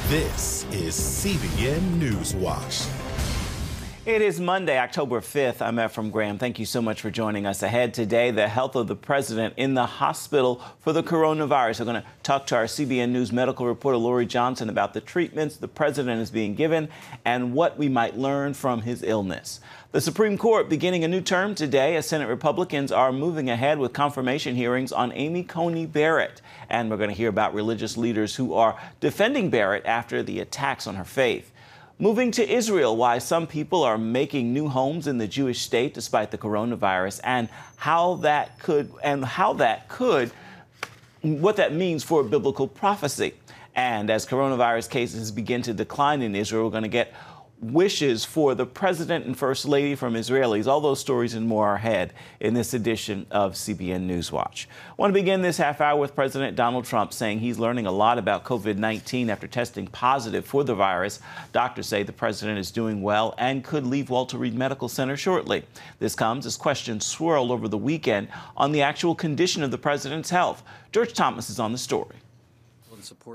This is CBN NewsWatch. It is Monday, October 5th. I'm Ephraim Graham. Thank you so much for joining us. Ahead today, the health of the president in the hospital for the coronavirus. We're going to talk to our CBN News medical reporter, Lorie Johnson, about the treatments the president is being given and what we might learn from his illness. The Supreme Court beginning a new term today as Senate Republicans are moving ahead with confirmation hearings on Amy Coney Barrett. And we're going to hear about religious leaders who are defending Barrett after the attacks on her faith. Moving to Israel, why some people are making new homes in the Jewish state despite the coronavirus, and what that means for biblical prophecy. And as coronavirus cases begin to decline in Israel, we're going to get wishes for the president and first lady from Israelis. All those stories and more are ahead in this edition of CBN Newswatch. I want to begin this half hour with President Donald Trump saying he's learning a lot about COVID-19 after testing positive for the virus. Doctors say the president is doing well and could leave Walter Reed Medical Center shortly. This comes as questions swirled over the weekend on the actual condition of the president's health. George Thomas is on the story.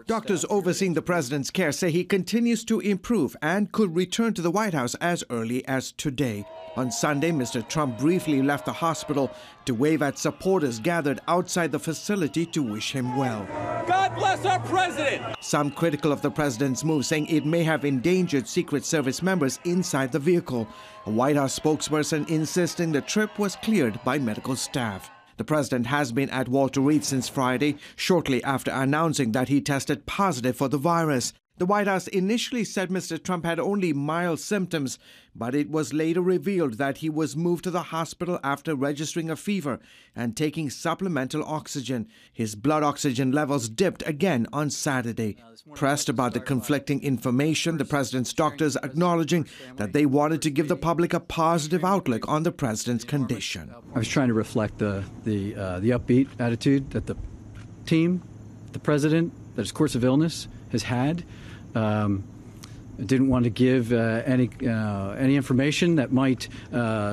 Doctors overseeing the president's care say he continues to improve and could return to the White House as early as today. On Sunday, Mr. Trump briefly left the hospital to wave at supporters gathered outside the facility to wish him well. God bless our president! Some critical of the president's move, saying it may have endangered Secret Service members inside the vehicle. A White House spokesperson insisting the trip was cleared by medical staff. The president has been at Walter Reed since Friday, shortly after announcing that he tested positive for the virus. The White House initially said Mr. Trump had only mild symptoms, but it was later revealed that he was moved to the hospital after registering a fever and taking supplemental oxygen. His blood oxygen levels dipped again on Saturday. Pressed about the conflicting information, the president's doctors acknowledging that they wanted to give the public a positive outlook on the president's condition. I was trying to reflect the upbeat attitude that the team, the president, that his course of illness has had. Didn't want to give any information that might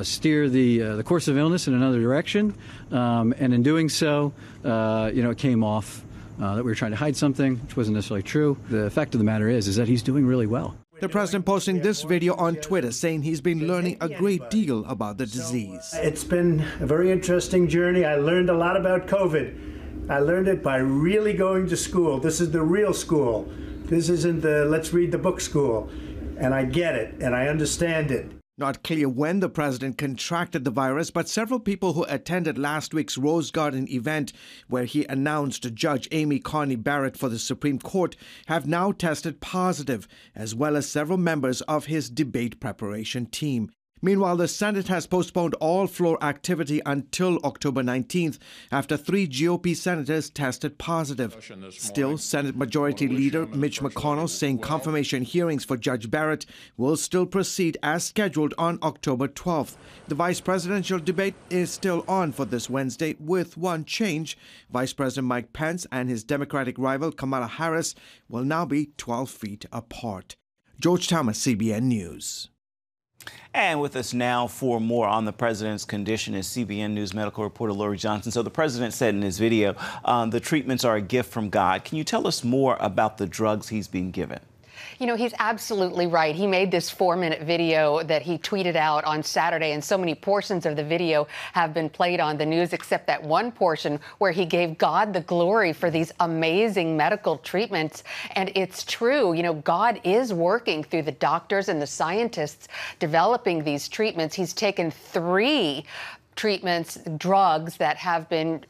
steer the course of illness in another direction, and in doing so, it came off that we were trying to hide something, which wasn't necessarily true. The fact of the matter is that he's doing really well. The president posting this video on Twitter saying he's been learning a great deal about the disease. It's been a very interesting journey. I learned a lot about COVID. I learned it by really going to school. This is the real school. This isn't the let's read the book school. And I get it, and I understand it. Not clear when the president contracted the virus, but several people who attended last week's Rose Garden event where he announced Judge Amy Coney Barrett for the Supreme Court have now tested positive, as well as several members of his debate preparation team. Meanwhile, the Senate has postponed all floor activity until October 19th after 3 GOP senators tested positive. Still, Senate Majority Leader Mitch McConnell saying confirmation hearings for Judge Barrett will still proceed as scheduled on October 12th. The vice presidential debate is still on for this Wednesday with one change. Vice President Mike Pence and his Democratic rival Kamala Harris will now be 12 feet apart. George Thomas, CBN News. And with us now for more on the president's condition is CBN News medical reporter Lorie Johnson. So the president said in his video, the treatments are a gift from God. Can you tell us more about the drugs he's being given? You know, he's absolutely right. He made this 4-minute video that he tweeted out on Saturday, and so many portions of the video have been played on the news, except that one portion where he gave God the glory for these amazing medical treatments. And it's true, you know, God is working through the doctors and the scientists developing these treatments. He's taken 3 treatments, drugs that have been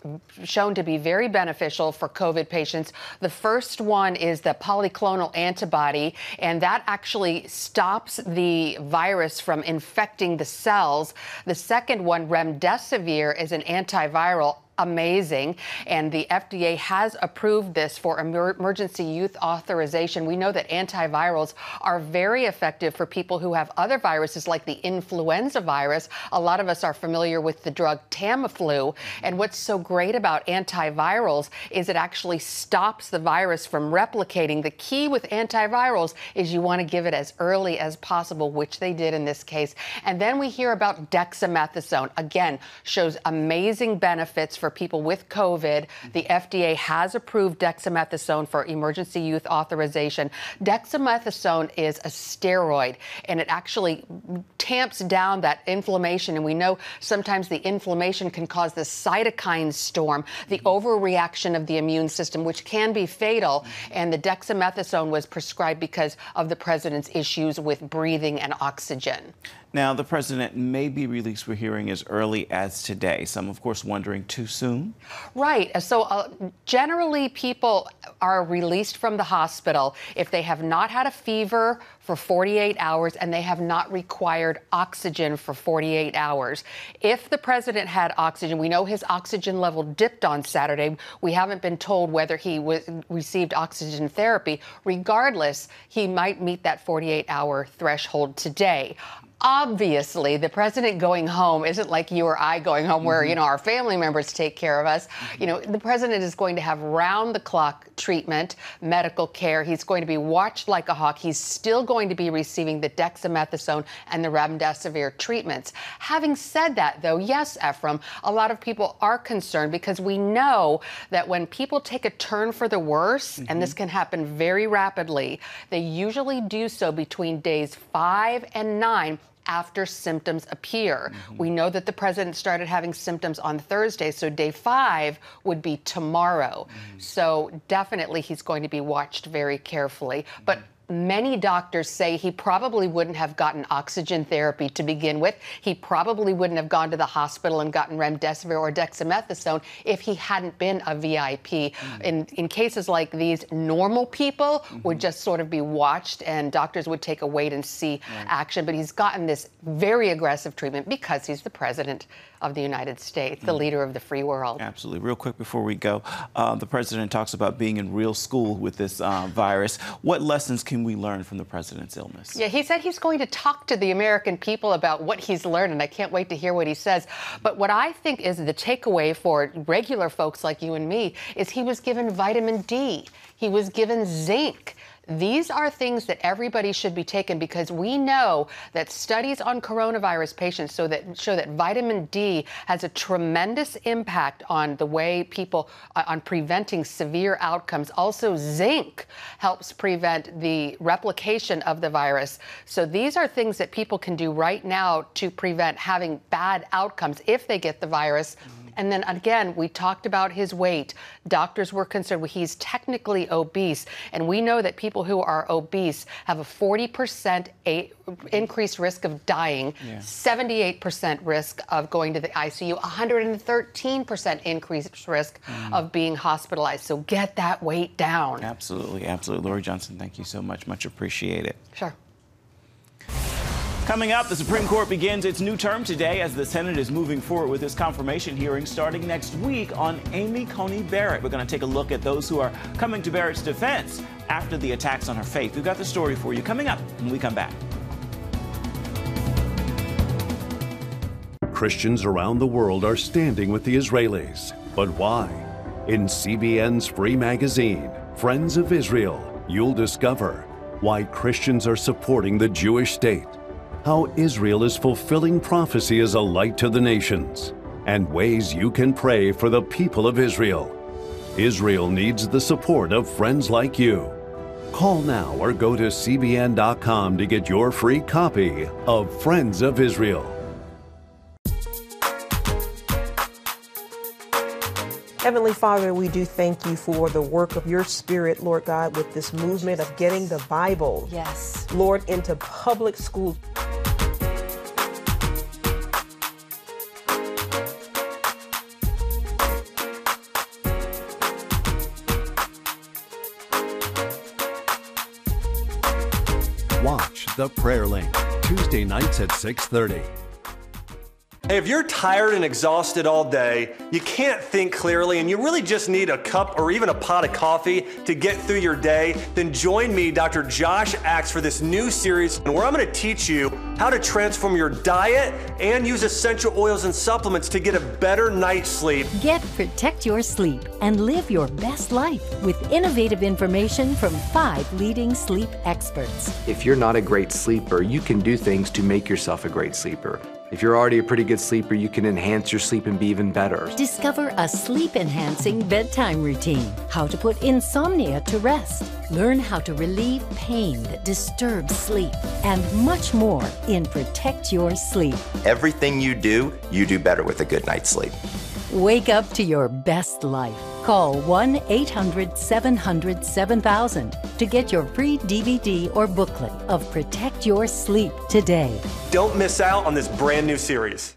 shown to be very beneficial for COVID patients. The first one is the polyclonal antibody, and that actually stops the virus from infecting the cells. The second one, remdesivir, is an antiviral. Amazing. And the FDA has approved this for emergency use authorization. We know that antivirals are very effective for people who have other viruses like the influenza virus. A lot of us are familiar with the drug Tamiflu. And what's so great about antivirals is it actually stops the virus from replicating. The key with antivirals is you want to give it as early as possible, which they did in this case. And then we hear about dexamethasone. Again, shows amazing benefits for for people with COVID. The FDA has approved dexamethasone for emergency use authorization. Dexamethasone is a steroid, and it actually tamps down that inflammation. And we know sometimes the inflammation can cause the cytokine storm, the overreaction of the immune system, which can be fatal. And the dexamethasone was prescribed because of the president's issues with breathing and oxygen. Now, the president may be released for hearing as early as today. Some, of course, wondering too soon. Right. So generally, people are released from the hospital if they have not had a fever for 48 hours and they have not required oxygen for 48 hours. If the president had oxygen, we know his oxygen level dipped on Saturday. We haven't been told whether he received oxygen therapy. Regardless, he might meet that 48-hour threshold today. Obviously, the president going home isn't like you or I going home where, you know, our family members take care of us. You know, the president is going to have round-the-clock treatment, medical care. He's going to be watched like a hawk. He's still going to be receiving the dexamethasone and the remdesivir treatments. Having said that, though, yes, Ephraim, a lot of people are concerned because we know that when people take a turn for the worse, and this can happen very rapidly, they usually do so between days 5 and 9. After symptoms appear. We know that the president started having symptoms on Thursday, so day 5 would be tomorrow. So definitely he's going to be watched very carefully. But many doctors say he probably wouldn't have gotten oxygen therapy to begin with. He probably wouldn't have gone to the hospital and gotten remdesivir or dexamethasone if he hadn't been a VIP. In cases like these, normal people would just sort of be watched and doctors would take a wait-and-see action. But he's gotten this very aggressive treatment because he's the president of the United States, the leader of the free world. Absolutely. Real quick before we go, the president talks about being in real school with this virus. What lessons can we learn from the president's illness? Yeah, he said he's going to talk to the American people about what he's learned, and I can't wait to hear what he says. But what I think is the takeaway for regular folks like you and me is he was given vitamin D. He was given zinc. These are things that everybody should be taking because we know that studies on coronavirus patients show that vitamin D has a tremendous impact on the way people, on preventing severe outcomes. Also, zinc helps prevent the replication of the virus. So these are things that people can do right now to prevent having bad outcomes if they get the virus. And then again, we talked about his weight. Doctors were concerned. He's technically obese. And we know that people who are obese have a 40% increased risk of dying, 78% risk of going to the ICU, 113% increased risk of being hospitalized. So get that weight down. Absolutely, absolutely. Lorie Johnson, thank you so much. Much appreciated. Sure. Coming up, the Supreme Court begins its new term today as the Senate is moving forward with its confirmation hearing starting next week on Amy Coney Barrett. We're going to take a look at those who are coming to Barrett's defense after the attacks on her faith. We've got the story for you coming up when we come back. Christians around the world are standing with the Israelis. But why? In CBN's free magazine, Friends of Israel, you'll discover why Christians are supporting the Jewish state, how Israel is fulfilling prophecy as a light to the nations, and ways you can pray for the people of Israel. Israel needs the support of friends like you. Call now or go to cbn.com to get your free copy of Friends of Israel. Heavenly Father, we do thank you for the work of your Spirit, Lord God, with this movement of getting the Bible, yes, Lord, into public schools. Watch The Prayer Link, Tuesday nights at 6:30. Hey, if you're tired and exhausted all day, you can't think clearly, and you really just need a cup or even a pot of coffee to get through your day, then join me, Dr. Josh Axe, for this new series where I'm going to teach you how to transform your diet and use essential oils and supplements to get a better night's sleep. Protect your sleep and live your best life with innovative information from 5 leading sleep experts. If you're not a great sleeper, you can do things to make yourself a great sleeper. If you're already a pretty good sleeper, you can enhance your sleep and be even better. Discover a sleep-enhancing bedtime routine, how to put insomnia to rest, learn how to relieve pain that disturbs sleep, and much more in Protect Your Sleep. Everything you do better with a good night's sleep. Wake up to your best life. Call 1-800-700-7000 to get your free DVD or booklet of Protect Your Sleep today. Don't miss out on this brand new series.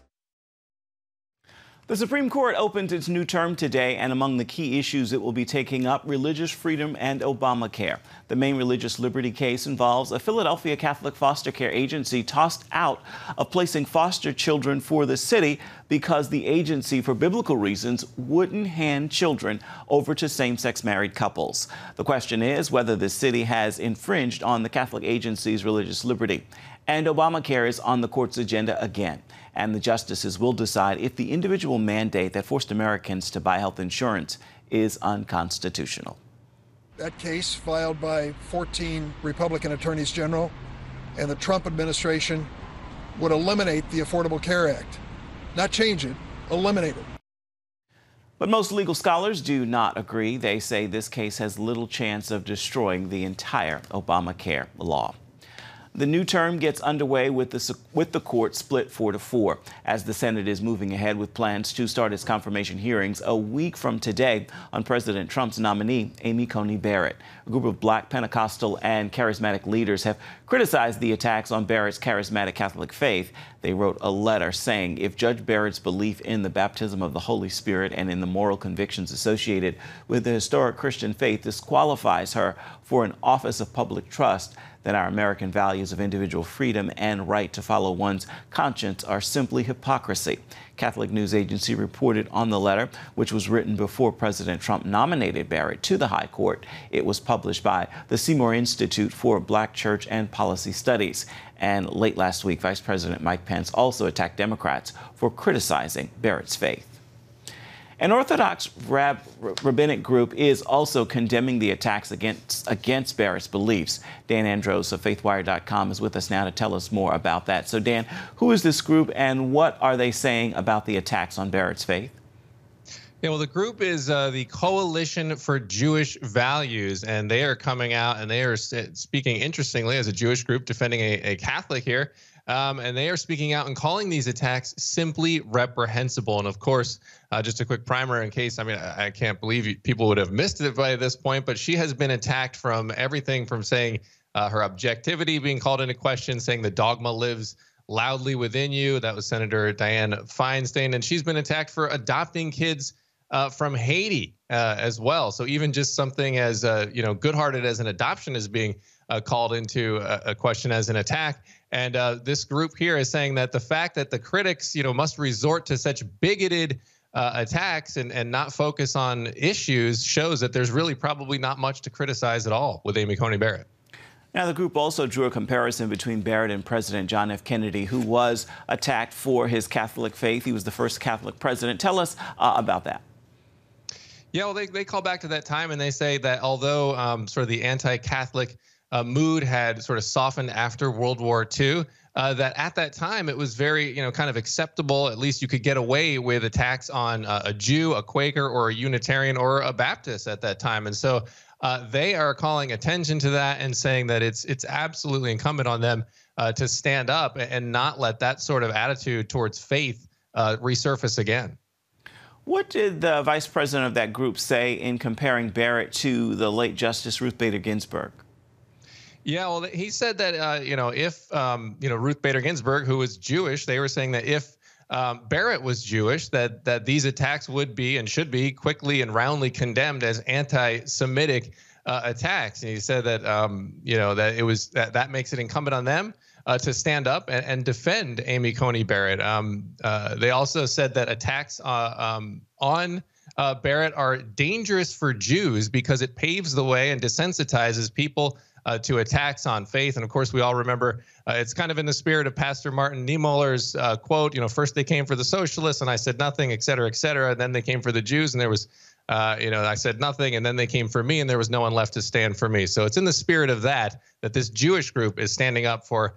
The Supreme Court opened its new term today, and among the key issues it will be taking up, religious freedom and Obamacare. The main religious liberty case involves a Philadelphia Catholic foster care agency tossed out of placing foster children for the city because the agency, for biblical reasons, wouldn't hand children over to same-sex married couples. The question is whether the city has infringed on the Catholic agency's religious liberty. And Obamacare is on the court's agenda again. And the justices will decide if the individual mandate that forced Americans to buy health insurance is unconstitutional. That case, filed by 14 Republican attorneys general and the Trump administration, would eliminate the Affordable Care Act. Not change it, eliminate it. But most legal scholars do not agree. They say this case has little chance of destroying the entire Obamacare law. The new term gets underway with the court split 4-4 as the Senate is moving ahead with plans to start its confirmation hearings a week from today on President Trump's nominee, Amy Coney Barrett. A group of Black Pentecostal and charismatic leaders have criticized the attacks on Barrett's charismatic Catholic faith. They wrote a letter saying if Judge Barrett's belief in the baptism of the Holy Spirit and in the moral convictions associated with the historic Christian faith disqualifies her for an office of public trust, then our American values of individual freedom and right to follow one's conscience are simply hypocrisy. Catholic News Agency reported on the letter, which was written before President Trump nominated Barrett to the High Court. It was published by the Seymour Institute for Black Church and Policy Studies. And late last week, Vice President Mike Pence also attacked Democrats for criticizing Barrett's faith. An Orthodox rabbinic group is also condemning the attacks against Barrett's beliefs. Dan Andros of FaithWire.com is with us now to tell us more about that. So, Dan, who is this group and what are they saying about the attacks on Barrett's faith? Yeah, well, the group is the Coalition for Jewish Values, and they are coming out and they are speaking, interestingly, as a Jewish group defending a Catholic here. And they are speaking out and calling these attacks simply reprehensible. And of course, just a quick primer in case, I can't believe people would have missed it by this point, but she has been attacked from everything from saying her objectivity being called into question, saying the dogma lives loudly within you. That was Senator Dianne Feinstein. And she's been attacked for adopting kids from Haiti as well. So even just something as, good-hearted as an adoption is being called into a question as an attack. And this group here is saying that the fact that the critics, must resort to such bigoted attacks and not focus on issues shows that there's really probably not much to criticize at all with Amy Coney Barrett. Now, the group also drew a comparison between Barrett and President John F. Kennedy, who was attacked for his Catholic faith. He was the first Catholic president. Tell us about that. Yeah, well, they call back to that time and they say that although sort of the anti-Catholic mood had sort of softened after World War II, that at that time it was very, kind of acceptable. At least you could get away with attacks on a Jew, a Quaker, or a Unitarian, or a Baptist at that time. And so they are calling attention to that and saying that it's absolutely incumbent on them to stand up and not let that sort of attitude towards faith resurface again. What did the vice president of that group say in comparing Barrett to the late Justice Ruth Bader Ginsburg? Yeah, well, he said that, if, Ruth Bader Ginsburg, who was Jewish, they were saying that if Barrett was Jewish, that these attacks would be and should be quickly and roundly condemned as anti-Semitic attacks. And he said that, that it was that makes it incumbent on them to stand up and defend Amy Coney Barrett. They also said that attacks on Barrett are dangerous for Jews because it paves the way and desensitizes people to attacks on faith. And of course, we all remember it's kind of in the spirit of Pastor Martin Niemöller's quote, first they came for the socialists and I said nothing, et cetera, et cetera. And then they came for the Jews and there was, I said nothing. And then they came for me and there was no one left to stand for me. So it's in the spirit of that this Jewish group is standing up for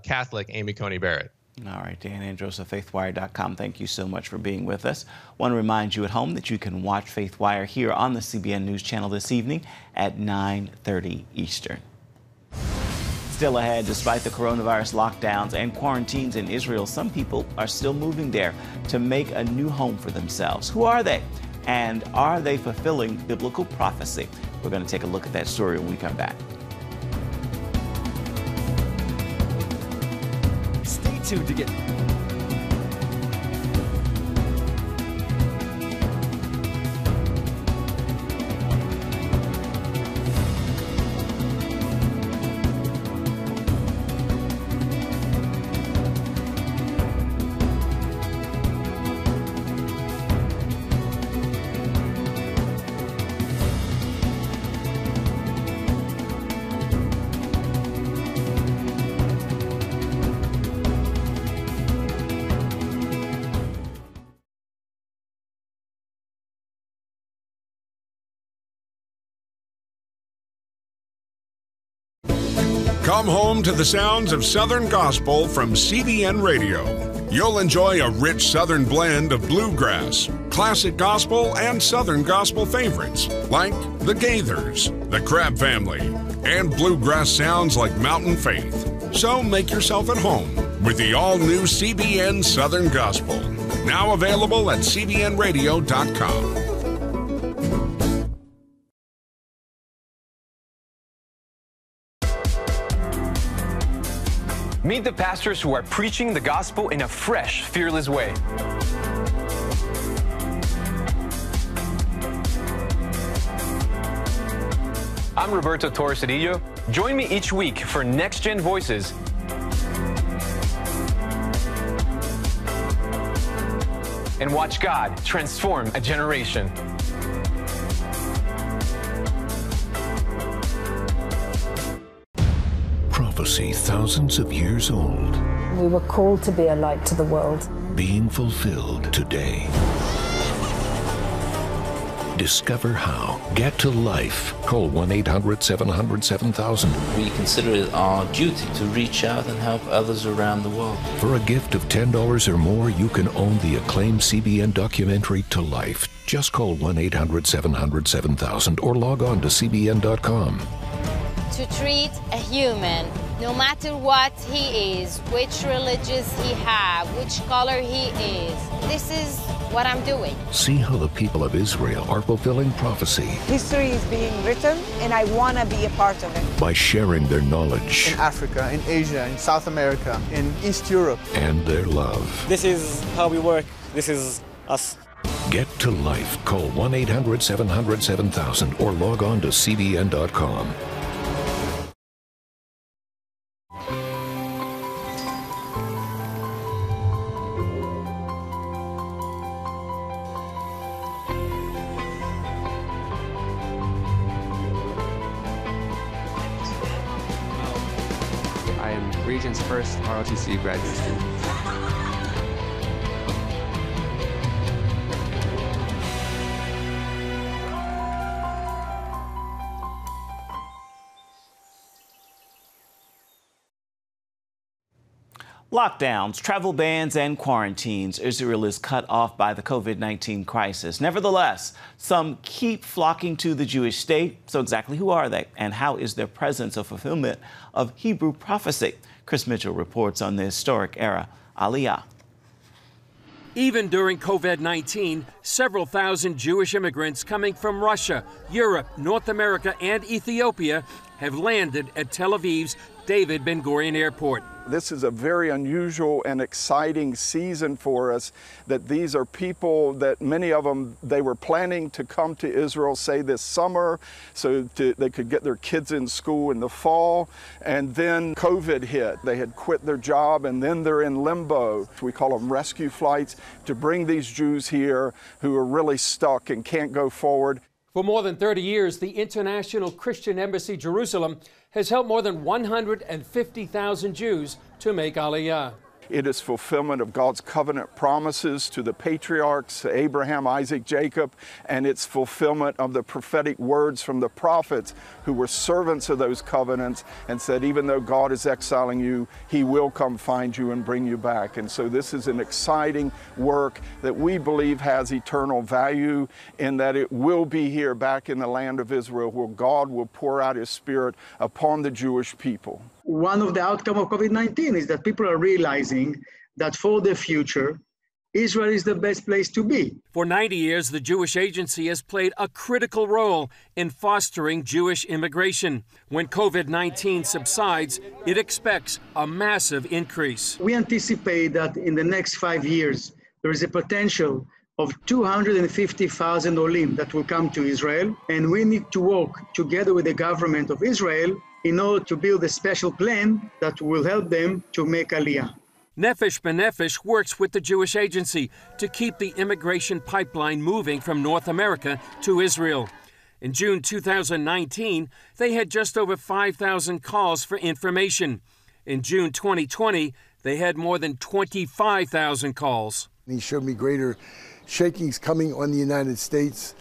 Catholic Amy Coney Barrett. All right, Dan Andros of FaithWire.com. Thank you so much for being with us. Want to remind you at home that you can watch FaithWire here on the CBN News Channel this evening at 9:30 Eastern. Still ahead, despite the coronavirus lockdowns and quarantines in Israel, some people are still moving there to make a new home for themselves. Who are they? And are they fulfilling biblical prophecy? We're going to take a look at that story when we come back. Stay tuned to get... Come home to the sounds of Southern Gospel from CBN Radio. You'll enjoy a rich Southern blend of bluegrass, classic gospel, and Southern Gospel favorites like the Gaithers, the Crab Family, and bluegrass sounds like Mountain Faith. So make yourself at home with the all-new CBN Southern Gospel. Now available at cbnradio.com. Meet the pastors who are preaching the gospel in a fresh, fearless way. I'm Roberto Torresadillo. Join me each week for Next Gen Voices and watch God transform a generation. Prophecy thousands of years old. We were called to be a light to the world. Being fulfilled today. Discover how. Get to life. Call 1-800-700-7000. We consider it our duty to reach out and help others around the world. For a gift of $10 or more, you can own the acclaimed CBN documentary To Life. Just call 1-800-700-7000 or log on to cbn.com. To treat a human, no matter what he is, which religious he have, which color he is. This is what I'm doing. See how the people of Israel are fulfilling prophecy. History is being written, and I want to be a part of it. By sharing their knowledge. In Africa, in Asia, in South America, in East Europe. And their love. This is how we work. This is us. Get to life. Call 1-800-700-7000 or log on to cbn.com. Region's first ROTC graduate student. Lockdowns, travel bans, and quarantines. Israel is cut off by the COVID-19 crisis. Nevertheless, some keep flocking to the Jewish state. So exactly who are they? And how is their presence a fulfillment of Hebrew prophecy? Chris Mitchell reports on the historic era Aliyah. Even during COVID-19, several thousand Jewish immigrants coming from Russia, Europe, North America, and Ethiopia have landed at Tel Aviv's David Ben Gurion Airport. This is a very unusual and exciting season for us, that these are people that many of them, they were planning to come to Israel, say this summer, so they could get their kids in school in the fall. And then COVID hit. They had quit their job and then they're in limbo. We call them rescue flights to bring these Jews here who are really stuck and can't go forward. For more than 30 years, the International Christian Embassy Jerusalem has helped more than 150,000 Jews to make Aliyah. It is fulfillment of God's covenant promises to the patriarchs, Abraham, Isaac, Jacob, and it's fulfillment of the prophetic words from the prophets who were servants of those covenants and said, even though God is exiling you, He will come find you and bring you back. And so this is an exciting work that we believe has eternal value in that it will be here back in the land of Israel where God will pour out His Spirit upon the Jewish people. One of the outcomes of COVID-19 is that people are realizing that for the future, Israel is the best place to be. For 90 years, the Jewish Agency has played a critical role in fostering Jewish immigration. When COVID-19 subsides, it expects a massive increase. We anticipate that in the next 5 years, there is a potential of 250,000 Olim that will come to Israel, and we need to work together with the government of Israel in order to build a special plan that will help them to make Aliyah. Nefesh B'Nefesh works with the Jewish Agency to keep the immigration pipeline moving from North America to Israel. In June 2019, they had just over 5,000 calls for information. In June 2020, they had more than 25,000 calls. He showed me greater shakings coming on the United States,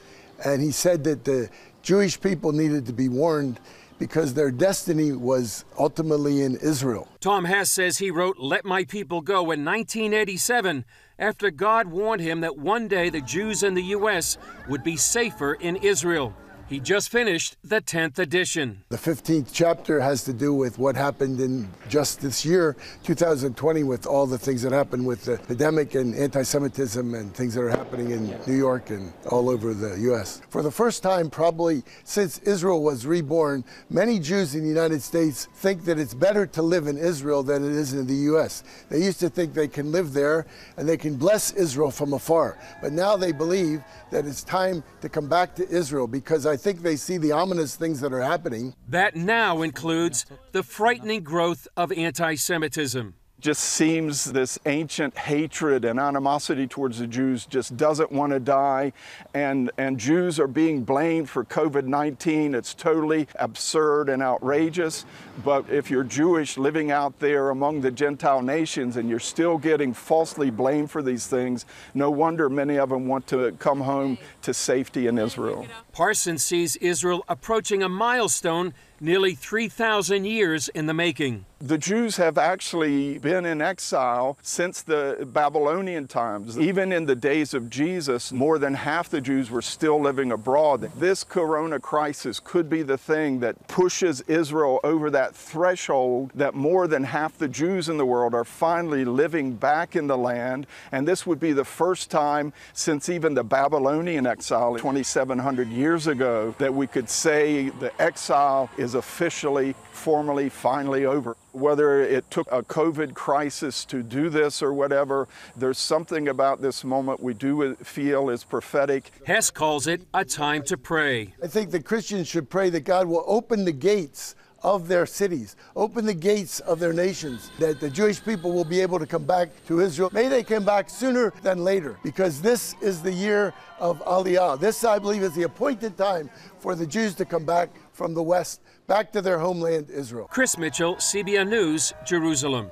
and he said that the Jewish people needed to be warned because their destiny was ultimately in Israel. Tom Hess says he wrote Let My People Go in 1987 after God warned him that one day the Jews in the U.S. would be safer in Israel. He just finished the 10th edition. The 15th chapter has to do with what happened in just this year, 2020, with all the things that happened with the epidemic and anti-Semitism and things that are happening in New York and all over the U.S. For the first time, probably since Israel was reborn, many Jews in the United States think that it's better to live in Israel than it is in the U.S. They used to think they can live there and they can bless Israel from afar. But now they believe that it's time to come back to Israel because I think they see the ominous things that are happening. That now includes the frightening growth of anti-Semitism. Just seems this ancient hatred and animosity towards the Jews just doesn't want to die, and Jews are being blamed for COVID-19. It's totally absurd and outrageous, but if you're Jewish living out there among the Gentile nations and you're still getting falsely blamed for these things, no wonder many of them want to come home to safety in Israel. Parsons sees Israel approaching a milestone nearly 3,000 years in the making. The Jews have actually been in exile since the Babylonian times. Even in the days of Jesus, more than half the Jews were still living abroad. This corona crisis could be the thing that pushes Israel over that threshold that more than half the Jews in the world are finally living back in the land. And this would be the first time since even the Babylonian exile 2,700 years ago that we could say the exile is officially, formally, finally over. Whether it took a COVID crisis to do this or whatever, there's something about this moment we do feel is prophetic. Hess calls it a time to pray. I think the Christians should pray that God will open the gates of their cities, open the gates of their nations, that the Jewish people will be able to come back to Israel. May they come back sooner than later, because this is the year of Aliyah. This, I believe, is the appointed time for the Jews to come back from the West, back to their homeland, Israel. Chris Mitchell, CBN News, Jerusalem.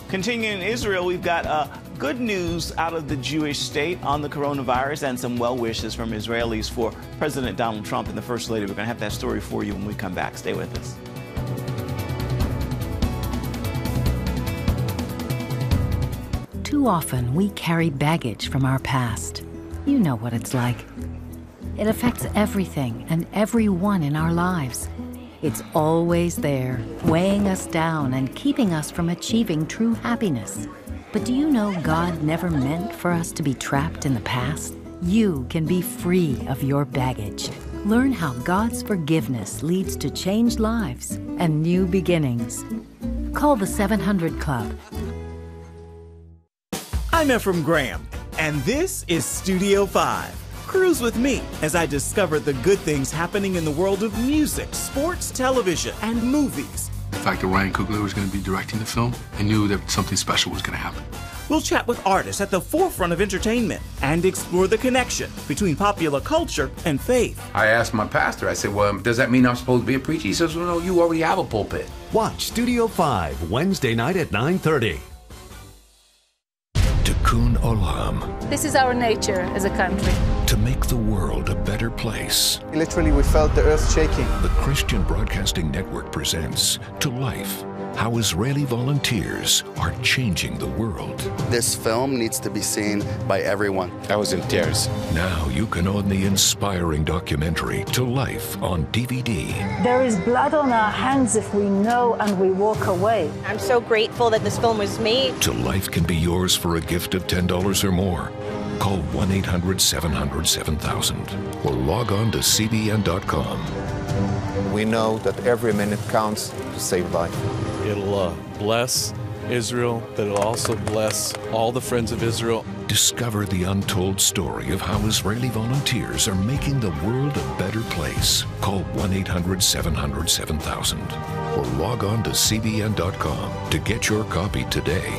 Continuing in Israel, we've got good news out of the Jewish state on the coronavirus and some well wishes from Israelis for President Donald Trump and the First Lady. We're going to have that story for you when we come back. Stay with us. Too often we carry baggage from our past. You know what it's like. It affects everything and everyone in our lives. It's always there, weighing us down and keeping us from achieving true happiness. But do you know God never meant for us to be trapped in the past? You can be free of your baggage. Learn how God's forgiveness leads to changed lives and new beginnings. Call the 700 Club. I'm Ephraim Graham, and this is Studio 5. Cruise with me as I discover the good things happening in the world of music, sports, television, and movies. The fact that Ryan Coogler was going to be directing the film, I knew that something special was going to happen. We'll chat with artists at the forefront of entertainment and explore the connection between popular culture and faith. I asked my pastor, I said, well, does that mean I'm supposed to be a preacher? He says, well, no, you already have a pulpit. Watch Studio 5, Wednesday night at 9:30. Tikkun Olam. This is our nature as a country. To make the world a better place. Literally, we felt the earth shaking. The Christian Broadcasting Network presents To Life, how Israeli volunteers are changing the world. This film needs to be seen by everyone. I was in tears. Now you can own the inspiring documentary To Life on DVD. There is blood on our hands if we know and we walk away. I'm so grateful that this film was made. To Life can be yours for a gift of $10 or more. Call 1-800-700-7000 or log on to CBN.com. We know that every minute counts to save life. It'll bless Israel, but it'll also bless all the friends of Israel. Discover the untold story of how Israeli volunteers are making the world a better place. Call 1-800-700-7000 or log on to CBN.com to get your copy today.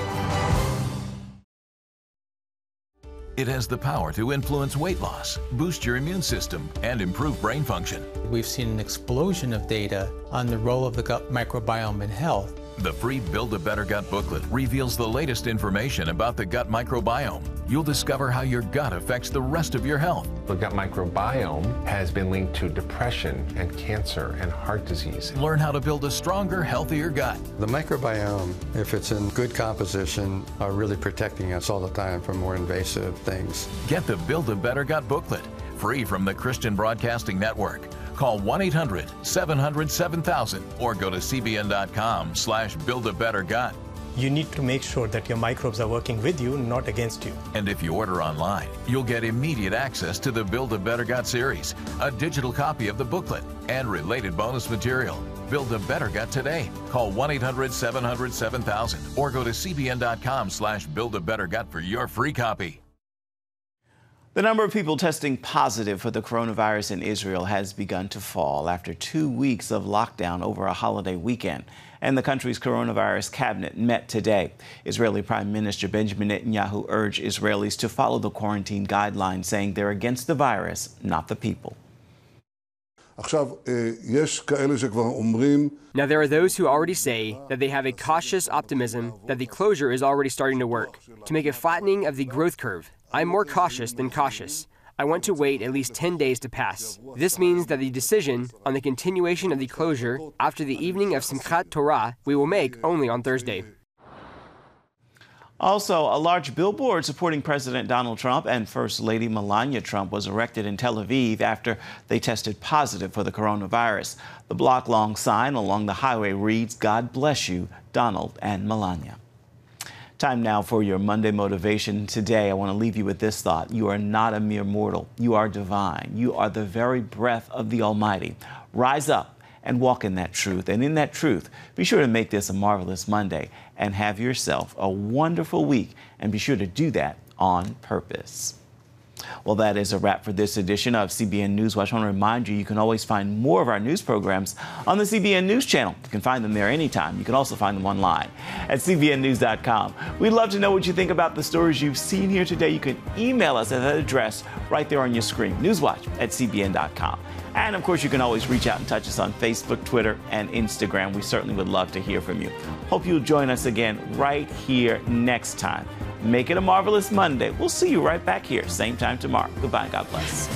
It has the power to influence weight loss, boost your immune system, and improve brain function. We've seen an explosion of data on the role of the gut microbiome in health. The free Build a Better Gut booklet reveals the latest information about the gut microbiome. You'll discover how your gut affects the rest of your health. The gut microbiome has been linked to depression and cancer and heart disease. Learn how to build a stronger, healthier gut. The microbiome, if it's in good composition, are really protecting us all the time from more invasive things. Get the Build a Better Gut booklet, free from the Christian Broadcasting Network. Call 1-800-700-7000 or go to cbn.com/buildabettergut. You need to make sure that your microbes are working with you, not against you. And if you order online, you'll get immediate access to the Build a Better Gut series, a digital copy of the booklet, and related bonus material. Build a Better Gut today. Call 1-800-700-7000 or go to cbn.com/buildabettergut for your free copy. The number of people testing positive for the coronavirus in Israel has begun to fall after 2 weeks of lockdown over a holiday weekend. And the country's coronavirus cabinet met today. Israeli Prime Minister Benjamin Netanyahu urged Israelis to follow the quarantine guidelines, saying they're against the virus, not the people. Now, there are those who already say that they have a cautious optimism that the closure is already starting to work, to make a flattening of the growth curve. I'm more cautious than cautious. I want to wait at least 10 days to pass. This means that the decision on the continuation of the closure after the evening of Simchat Torah we will make only on Thursday. Also, a large billboard supporting President Donald Trump and First Lady Melania Trump was erected in Tel Aviv after they tested positive for the coronavirus. The block-long sign along the highway reads, "God bless you, Donald and Melania." Time now for your Monday motivation. Today, I want to leave you with this thought. You are not a mere mortal. You are divine. You are the very breath of the Almighty. Rise up and walk in that truth. And in that truth, be sure to make this a marvelous Monday and have yourself a wonderful week. And be sure to do that on purpose. Well, that is a wrap for this edition of CBN Newswatch. I want to remind you, you can always find more of our news programs on the CBN News Channel. You can find them there anytime. You can also find them online at cbnnews.com. We'd love to know what you think about the stories you've seen here today. You can email us at that address right there on your screen, newswatch@cbn.com. And, of course, you can always reach out and touch us on Facebook, Twitter, and Instagram. We certainly would love to hear from you. Hope you'll join us again right here next time. Make it a marvelous Monday. We'll see you right back here, same time tomorrow. Goodbye and God bless.